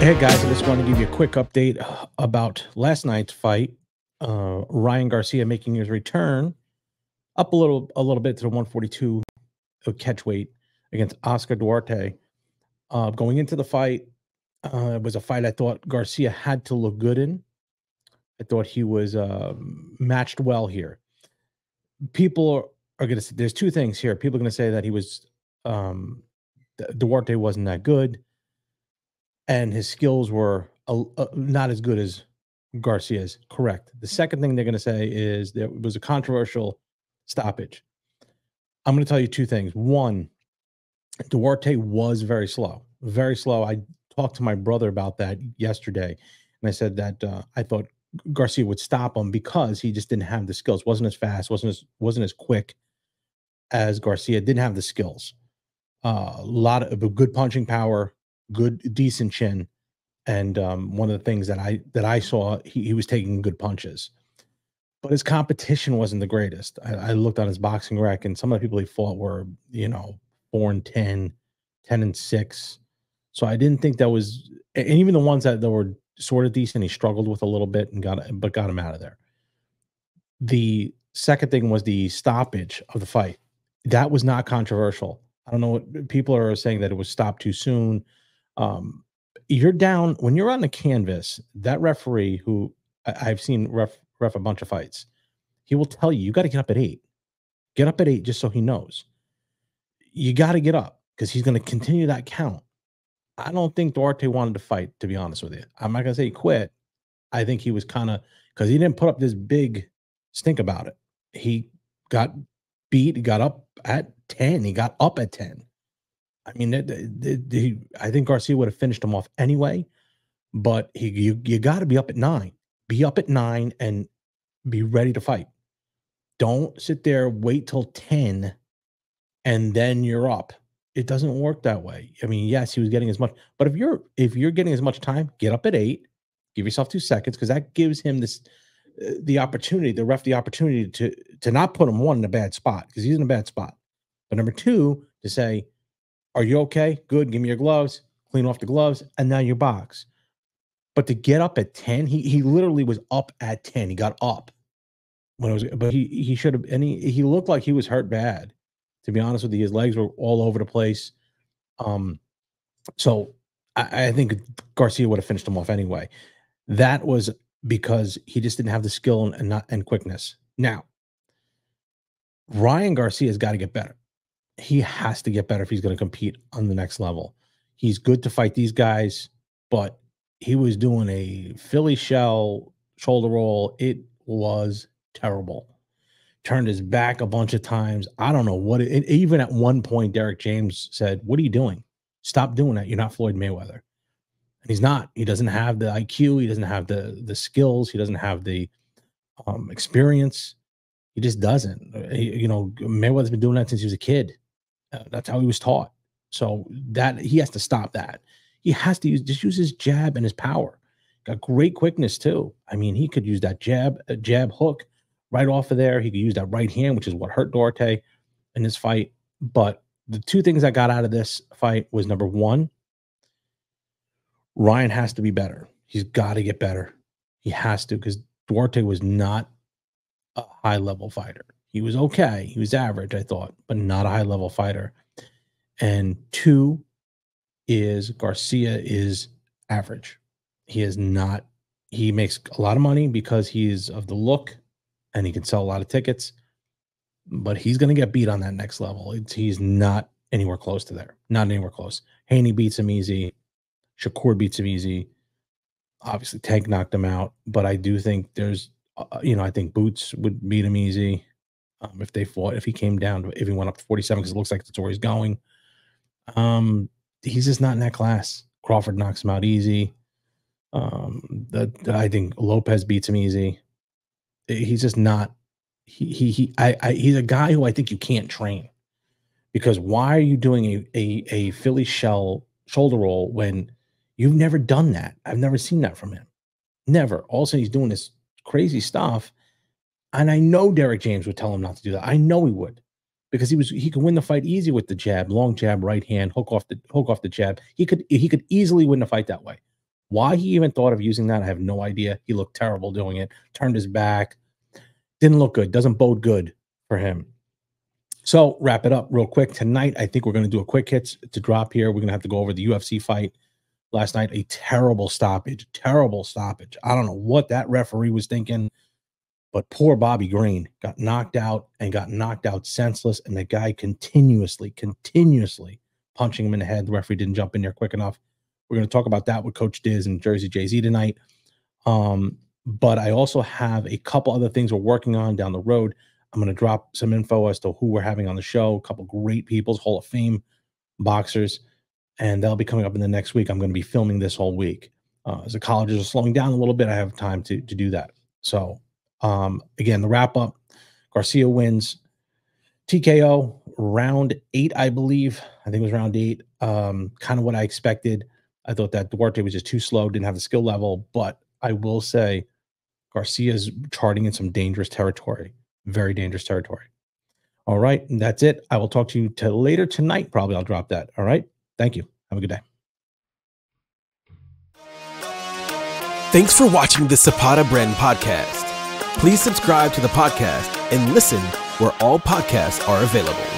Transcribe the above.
Hey guys, I just want to give you a quick update about last night's fight. Ryan Garcia making his return up a little bit to the 142 catch weight against Oscar Duarte. Going into the fight, it was a fight I thought Garcia had to look good in. I thought he was matched well here. People are going to say there's two things here. People are going to say that he was Duarte wasn't that good, and his skills were not as good as Garcia's. Correct. The second thing they're going to say is there was a controversial stoppage. I'm going to tell you two things. One, Duarte was very slow, very slow. I talked to my brother about that yesterday, and I said that I thought Garcia would stop him because he just didn't have the skills. wasn't as fast, wasn't as quick as Garcia. Didn't have the skills. A lot of good punching power, good decent chin, and one of the things that I saw, he was taking good punches, but his competition wasn't the greatest. I looked on his boxing rec, and some of the people he fought were 4-10, 10-6. So I didn't think that was, and even the ones that were sort of decent, he struggled with a little bit and got him out of there. The second thing was the stoppage of the fight. That was not controversial. I don't know what people are saying, that it was stopped too soon. You're down when you're on the canvas. That referee, who I've seen ref a bunch of fights, he will tell you got to get up at 8. Get up at 8 just so he knows. You got to get up because he's going to continue that count. I don't think Duarte wanted to fight, to be honest with you. I'm not going to say he quit. I think he was kind of, because he didn't put up this big stink about it. He got beat. He got up at 10. He got up at 10. I mean, I think Garcia would have finished him off anyway, but you got to be up at 9. Be up at 9 and be ready to fight. Don't sit there, wait till 10, and then you're up. It doesn't work that way. I mean, yes, he was getting as much, but if you're getting as much time, get up at 8, give yourself 2 seconds, because that gives him this the opportunity, the ref the opportunity to not put him, one, in a bad spot, because he's in a bad spot. But number 2, to say, are you okay? Good. Give me your gloves. Clean off the gloves, and now you box. But to get up at 10, he literally was up at 10. He got up when it was, but he should have, and he looked like he was hurt bad. To be honest with you, his legs were all over the place. Um, so I think Garcia would have finished him off anyway. That was because he just didn't have the skill and quickness. Now, Ryan Garcia's got to get better. He has to get better if he's going to compete on the next level. He's good to fight these guys, but he was doing a Philly shell shoulder roll. It was terrible. Turned his back a bunch of times. I don't know what even at one point, Derek James said, "What are you doing? Stop doing that. You're not Floyd Mayweather." And he's not. He doesn't have the IQ. He doesn't have the skills. He doesn't have the experience. He just doesn't. Mayweather's been doing that since he was a kid. That's how he was taught. So that he has to stop that. He has to use his jab and his power. Got great quickness too. I mean, he could use that jab hook right off of there. He could use that right hand, which is what hurt Duarte in this fight. But the two things I got out of this fight was, number 1, Ryan has to be better. He's got to get better. He has to, because Duarte was not a high level fighter. He was okay. He was average, I thought, but not a high level fighter. And 2 is Garcia is average. He is not. He makes a lot of money because he's of the look and he can sell a lot of tickets, but he's going to get beat on that next level. He's not anywhere close to there. Not anywhere close. Haney beats him easy. Shakur beats him easy. Obviously, Tank knocked him out, but I do think there's, I think Boots would beat him easy if they fought. If he came down, if he went up to 47, because it looks like that's where he's going. He's just not in that class. Crawford knocks him out easy. I think Lopez beats him easy. He's just not. He's a guy who I think you can't train, because why are you doing a Philly shell shoulder roll when you've never done that? I've never seen that from him. Never. All of a sudden, he's doing this crazy stuff, and I know Derek James would tell him not to do that. I know he would, because he could win the fight easy with the jab, long jab, right hand, hook off the jab. He could easily win the fight that way. Why he even thought of using that, I have no idea. He looked terrible doing it, turned his back, didn't look good, doesn't bode good for him. So wrap it up real quick. Tonight, I think we're going to do a quick hits to drop here. We're going to have to go over the UFC fight last night. A terrible stoppage. I don't know what that referee was thinking, but poor Bobby Green got knocked out senseless. And the guy continuously punching him in the head. The referee didn't jump in there quick enough. We're going to talk about that with Coach Diz and Jersey Jay-Z tonight. But I also have a couple other things we're working on down the road. I'm going to drop some info as to who we're having on the show. A couple great people, Hall of Fame boxers, and that'll be coming up in the next week. I'm going to be filming this whole week. As the colleges are slowing down a little bit, I have time to do that. So, again, the wrap up: Garcia wins TKO round 8, I believe. I think it was round 8. Kind of what I expected. I thought that Duarte was just too slow, didn't have the skill level, but I will say Garcia's charting in some dangerous territory, very dangerous territory. All right, and that's it. I will talk to you later tonight. Probably I'll drop that. All right, thank you. Have a good day. Thanks for watching the Zapata Brand podcast. Please subscribe to the podcast and listen where all podcasts are available.